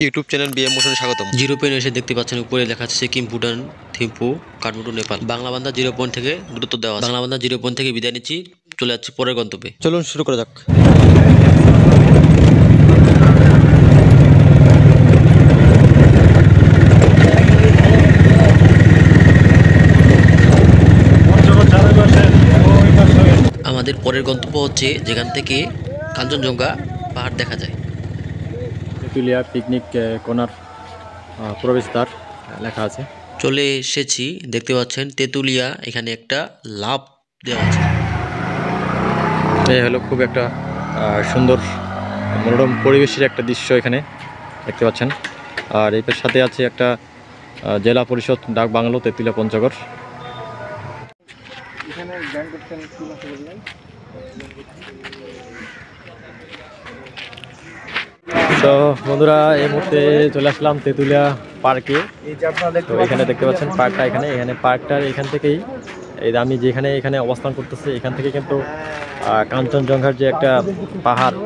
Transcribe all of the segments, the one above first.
YouTube channel BM মোশনে স্বাগতম। Zero point এসে দেখতে পাচ্ছেন উপরে লেখা আছে সিকিম, ভুটান, থিম্পু, কাঠমান্ডু, নেপাল। বাংলা বান্ধা 0 পয়েন্ট থেকে দূরত্ব দেওয়া আছে। বাংলা বান্ধা 0 পয়েন্ট থেকে বিদায় নিচ্ছি, চলে যাচ্ছি পরের গন্তব্যে। চলুন শুরু করা যাক। আমাদের পরের গন্তব্য হচ্ছে যেখান থেকে কাঞ্চনজঙ্ঘা পাহাড় দেখা যায়। তেতুলিয়া পিকনিক কর্নার প্রবেশদ্বার লেখা আছে। চলে এসেছি, দেখতে পাচ্ছেন তেতুলিয়া। এখানে একটা লাভ দেওয়া আছে। এই হলো খুব একটা সুন্দর মনোরম পরিবেশের একটা দৃশ্য এখানে দেখতে পাচ্ছেন। আর এর সাথে আছে একটা জেলা পরিষদ ডাক বাংলো তেতুলিয়া পঞ্চগড়। তো বন্ধুরা, এই মুহূর্তে চলে আসলাম তেতুলিয়া পার্কে। তো এখানে দেখতে পাচ্ছেন পার্কটা, এখানে পার্কটার এখান থেকেই আমি যেখানে এখানে অবস্থান করতেছি এখান থেকে কিন্তু কাঞ্চনজঙ্ঘার যে একটা পাহাড়,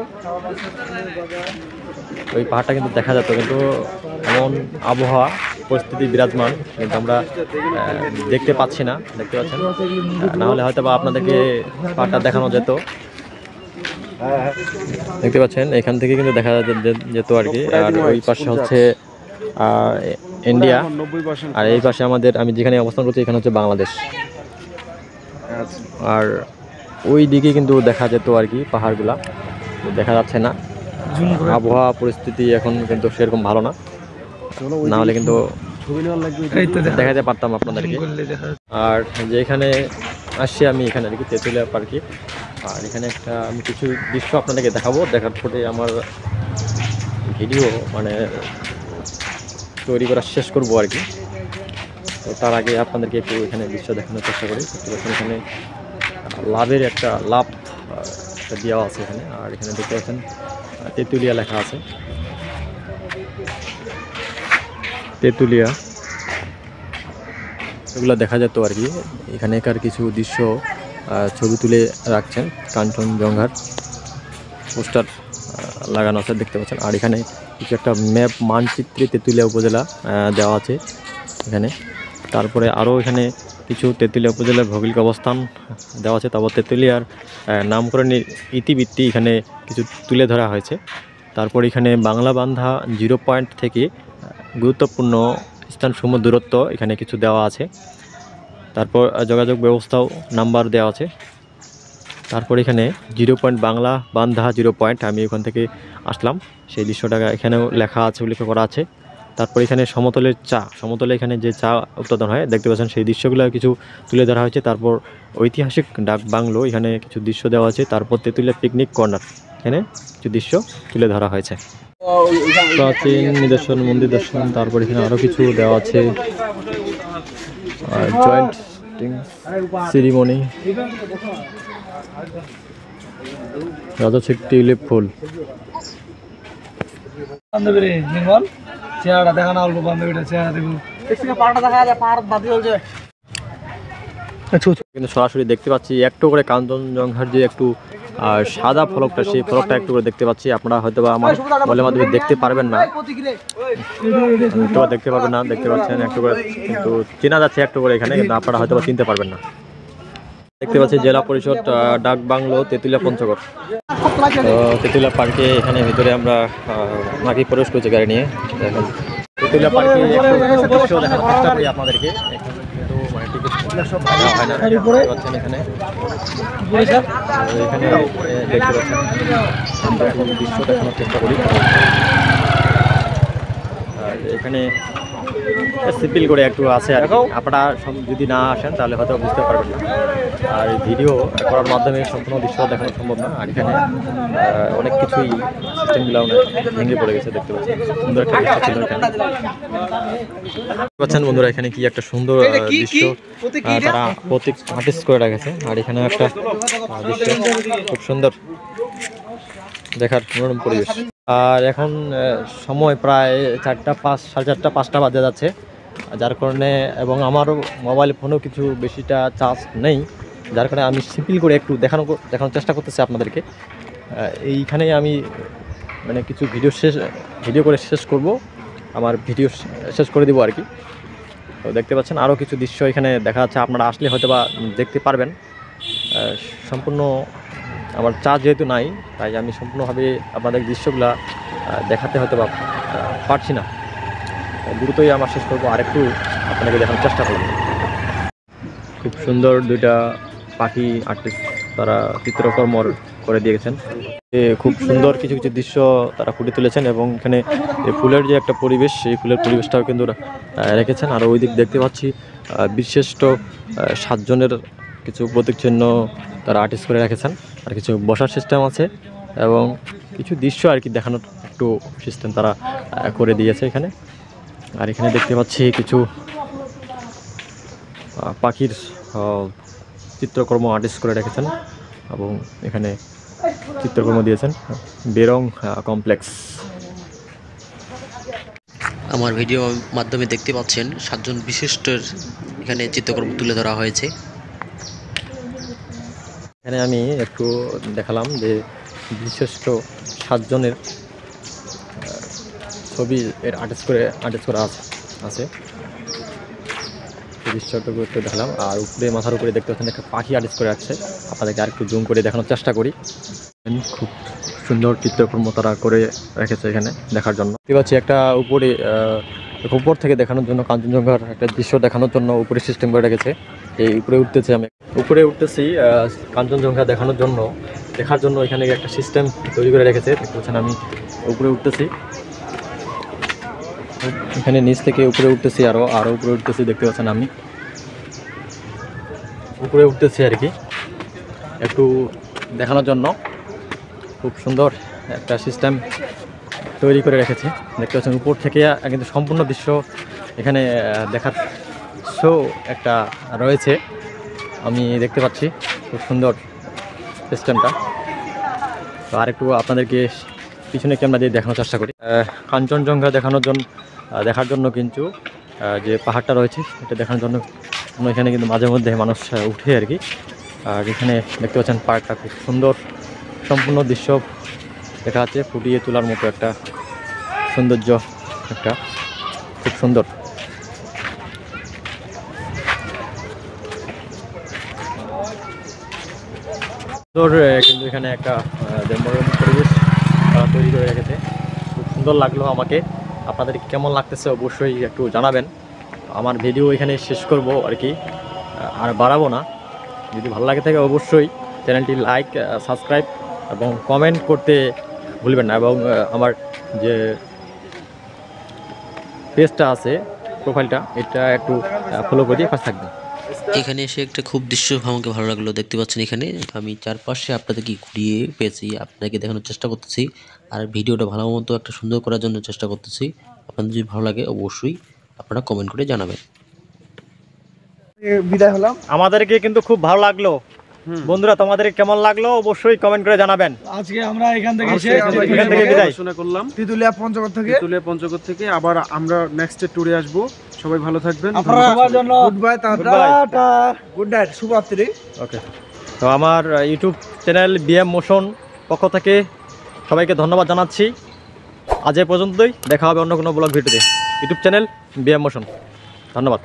ওই পাহাড়টা কিন্তু দেখা যেত, কিন্তু এমন আবহাওয়া পরিস্থিতি বিরাজমান কিন্তু আমরা দেখতে পাচ্ছি না। দেখতে পাচ্ছেন, না হলে হয়তো বা আপনাদেরকে পাহাড়টা দেখানো যেত। দেখতে পাচ্ছেন এখান থেকে কিন্তু দেখা যেত আর কি। আর ওই পাশে হচ্ছে ইন্ডিয়া, আর এই পাশে আমি যেখানে অবস্থান করছি এখানে হচ্ছে বাংলাদেশ। আর ওই দিকে কিন্তু দেখা যেত আর কি, পাহাড়গুলা দেখা যাচ্ছে না। আবহাওয়া পরিস্থিতি এখন কিন্তু সেরকম ভালো না, না হলে কিন্তু দেখাতে পারতাম আপনাদেরকে। আর যেখানে আসছি আমি এখানে আর কি তেতুলিয়া পার্কে। আর এখানে আমি কিছু দৃশ্য আপনাদেরকে দেখাবো, দেখার পরে আমার ভিডিও তৈরি করা শেষ করবো আর কি। তো তার আগে আপনাদেরকে একটু এখানে দৃশ্য দেখানোর চেষ্টা করি। এখানে লাভের একটা লাভ দেওয়া আছে এখানে। আর এখানে দেখতে পাচ্ছেন তেতুলিয়া লেখা আছে, তেতুলিয়া এগুলো দেখা যেত আর কি। এখানেকার কিছু দৃশ্য ছবি তুলে রাখছেন, কাঞ্চনজঙ্ঘার পোস্টার লাগানো আছে দেখতে পাচ্ছেন। আর এখানে কিছু একটা ম্যাপ মানচিত্রে তেতুলিয়া উপজেলা দেওয়া আছে এখানে। তারপরে আরও এখানে কিছু তেতুলিয়া উপজেলার ভৌগোলিক অবস্থান দেওয়া আছে। তারপর তেতুলিয়ার নামকরণের ইতিবৃত্তি এখানে কিছু তুলে ধরা হয়েছে। তারপর এখানে বাংলা বান্ধা 0 পয়েন্ট থেকে গুরুত্বপূর্ণ স্থানসমূহ দূরত্ব এখানে কিছু দেওয়া আছে। তারপর যোগাযোগ ব্যবস্থাও নাম্বার দেওয়া আছে। তারপর এখানে 0 পয়েন্ট বাংলা বান্ধা 0 পয়েন্ট, আমি ওখান থেকে আসলাম, সেই দৃশ্যটা এখানেও লেখা আছে, উল্লেখ করা আছে। তারপর এখানে সমতলে এখানে যে চা উৎপাদন হয় দেখতে পাচ্ছেন, সেই দৃশ্যগুলো কিছু তুলে ধরা হয়েছে। তারপর ঐতিহাসিক ডাক বাংলো, এখানে কিছু দৃশ্য দেওয়া আছে। তারপর তেতুলিয়া পিকনিক কর্নার, এখানে কিছু দৃশ্য তুলে ধরা হয়েছে। প্রাচীন নিদর্শন, মন্দির দর্শন, তারপর এখানে আরও কিছু দেওয়া আছে। জয়েন্ট সেরিমনি, রাজস্বিক টিউলিপ ফুল। চেহারাটা দেখা না, অল্প বান্ধবীটা চেহারা দেখুন, কিন্তু সরাসরি দেখতে পাচ্ছি একটু করে কাঞ্চনজঙ্ঘার যে একটু সাদা ফলকটা, সেই ফলকটা একটু করে দেখতে পাচ্ছি। আপনারা হয়তো বা আমার বলের মাধ্যমে দেখতে পারবেন না, দেখতে পাচ্ছেন একটু করে, কিন্তু চেনা যাচ্ছে একটু করে এখানে, কিন্তু আপনারা হয়তো বা চিনতে পারবেন না। দেখতে পাচ্ছি জেলা পরিষদ ডাক বাংলো তেতুলিয়া পঞ্চগড়। তো তেতুলিয়া পার্কে এখানে ভিতরে আমরা নাকি প্রবেশ করছি গাড়ি নিয়ে। এখন তেতুলিয়া পার্কে একটু দৃশ্য দেখানোর চেষ্টা করি আপনাদেরকে। হয় না, দেখতে পাচ্ছেন এখানে দেখতে পাচ্ছেন দৃশ্য দেখানোর চেষ্টা করি। আর এখানে সিম্পল করে একটু আছে আর আপনারা যদি না আসেন তাহলে হয়তো বুঝতে পারবেন না। আর ভিডিও করার মাধ্যমে সম্পূর্ণ দৃশ্য দেখানো সম্ভব না। আর এখানে অনেক কিছুই সিস্টেমগুলো অনেক ভেঙে পড়ে গেছে, দেখতে পাচ্ছেন সুন্দর একটা দৃশ্য ছিল এখানে। দেখতে পাচ্ছেন বন্ধুরা, এখানে কি একটা সুন্দর দৃশ্য তারা প্রতীক আর্টিস্ট করে রাখেছে। আর এখানে একটা দৃশ্য খুব সুন্দর দেখার মনোরম পরিবেশ। আর এখন সময় প্রায় 4টা 5, সাড়ে 4টা 5টা বাজে যাচ্ছে, যার কারণে, এবং আমারও মোবাইল ফোনেও কিছু বেশিটা চার্জ নেই, যার কারণে আমি সিম্পল করে একটু দেখানোর চেষ্টা করতেছি আপনাদেরকে। এইখানে আমি কিছু ভিডিও ভিডিও করে শেষ করব, আমার ভিডিও শেষ করে দিব আর কি। তো দেখতে পাচ্ছেন আরও কিছু দৃশ্য এখানে দেখা যাচ্ছে, আপনারা আসলে হয়তো বা দেখতে পারবেন। সম্পূর্ণ আমার চার্জ যেহেতু নাই, তাই আমি সম্পূর্ণভাবে আপনাদের দৃশ্যগুলা দেখাতে হয়তো বা পারছি না। দ্রুতই আমার শেষ করবো, আরেকটু আপনাকে দেখানোর চেষ্টা করব। খুব সুন্দর দুইটা পাখি আর্টিস্ট তারা চিত্রকর্ম করে দিয়েছেন। খুব সুন্দর কিছু কিছু দৃশ্য তারা ফুটে তুলেছেন, এবং এখানে ফুলের যে একটা পরিবেশ, সেই ফুলের পরিবেশটাও কিন্তু রেখেছেন। আর ওই দিক দেখতে পাচ্ছি বিশিষ্ট 7 জনের কিছু প্রতীক চিহ্ন তারা আর্টিস্ট করে রেখেছেন, আর কিছু বসার সিস্টেম আছে, এবং কিছু দৃশ্য আর কি দেখানোর একটু সিস্টেম তারা করে দিয়েছে এখানে। আর এখানে দেখতে পাচ্ছি কিছু পাখির চিত্রকর্ম আর্টিস্ট করে রেখেছেন, এবং এখানে চিত্রকর্ম দিয়েছেন বেরং কমপ্লেক্স। আমার ভিডিও মাধ্যমে দেখতে পাচ্ছেন 7 জন বিশিষ্টের এখানে চিত্রকর্ম তুলে ধরা হয়েছে। এখানে আমি একটু দেখালাম যে বিশিষ্ট 7 জনের ছবি এর আর্টিস্ট করা আছে। দৃশ্যটুকু একটু দেখালাম। আর উপরে মাথার উপরে দেখতে পাচ্ছেন একটা পাখি আর্টিস্ট করে রাখছে, আপনাদেরকে আর একটু জুম করে দেখানোর চেষ্টা করি। খুব সুন্দর চিত্রকর্ম তারা করে রেখেছে এখানে দেখার জন্য। দেখতে পাচ্ছি একটা উপর থেকে দেখানোর জন্য, কাঞ্চনজঙ্ঘার একটা দৃশ্য দেখানোর জন্য উপরে সিস্টেম করে রেখেছে। এই উপরে উঠতেছি কাঞ্চনজঙ্ঘা দেখানোর জন্য, দেখার জন্য এখানে একটা সিস্টেম তৈরি করে রেখেছে। দেখতে পাচ্ছেন আমি উপরে উঠতেছি, এখানে নিচ থেকে উপরে উঠতেছি, আরও উপরে উঠতেছি। দেখতে পাচ্ছেন আমি উপরে উঠতেছি আর কি, একটু দেখানোর জন্য। খুব সুন্দর একটা সিস্টেম তৈরি করে রেখেছে। দেখতে পাচ্ছেন উপর থেকে কিন্তু সম্পূর্ণ দৃশ্য এখানে দেখার শো একটা রয়েছে, আমি দেখতে পাচ্ছি। খুব সুন্দর সিস্টেমটা। তো আরেকটু আপনাদেরকে পিছনে ক্যামেরা দিয়ে দেখানোর চেষ্টা করি। কাঞ্চনজঙ্ঘা দেখার জন্য কিন্তু যে পাহাড়টা রয়েছে এটা দেখানোর জন্য এখানে কিন্তু মাঝে মধ্যে মানুষ উঠে আর কি। আর এখানে দেখতে পাচ্ছেন পার্কটা খুব সুন্দর, সম্পূর্ণ দৃশ্য দেখা যাচ্ছে, ফুটিয়ে তোলার মতো একটা সৌন্দর্য, একটা খুব সুন্দর। কিন্তু এখানে একটা মনোরম পরিবেশ তৈরি করে রেখেছে, খুব সুন্দর লাগলো আমাকে। আপনাদের কেমন লাগতেছে অবশ্যই একটু জানাবেন। আমার ভিডিও এখানে শেষ করব আর কি, আর বাড়াবো না। যদি ভালো লাগে থাকে অবশ্যই চ্যানেলটি লাইক, সাবস্ক্রাইব এবং কমেন্ট করতে ভুলবেন না, এবং আমার যে পেজটা আছে, প্রোফাইলটা, এটা একটু ফলো করে দিয়ে পাশে থাকবেন। এখানে এসে একটা খুব দৃশ্য আমাকে ভালো লাগলো। দেখতে পাচ্ছেন এখানে আমি চারপাশে আপনাদেরকে ঘুরিয়ে পেয়েছি, আপনাকে দেখানোর চেষ্টা করতেছি, আর ভিডিওটা ভালো মতো একটা সুন্দর করার জন্য চেষ্টা করতেছি। আপনাদের যদি ভালো লাগে অবশ্যই আপনারা কমেন্ট করে জানাবেন। বিদায় হলাম। আমাদেরকে কিন্তু খুব ভালো লাগলো বন্ধুরা, তোমাদের কেমন লাগলো অবশ্যই কমেন্ট করে জানাবেন। আজকে আমরা এখান থেকে বিদায় করলাম তিতুলিয়া পঞ্চগড় থেকে। আবার আমরা নেক্সট ট্যুরে আসবো। সবাই ভালো থাকবেন। আপনারা সবার জন্য good bye, tata, good night, শুভরাত্রি। ওকে, তো আমার ইউটিউব চ্যানেল বিএম মোশন পক্ষ থেকে সবাইকে ধন্যবাদ জানাচ্ছি। আজ এ পর্যন্তই, দেখা হবে অন্য কোনো ব্লগ ভিডিওতে। ইউটিউব চ্যানেল বিএম মোশন, ধন্যবাদ।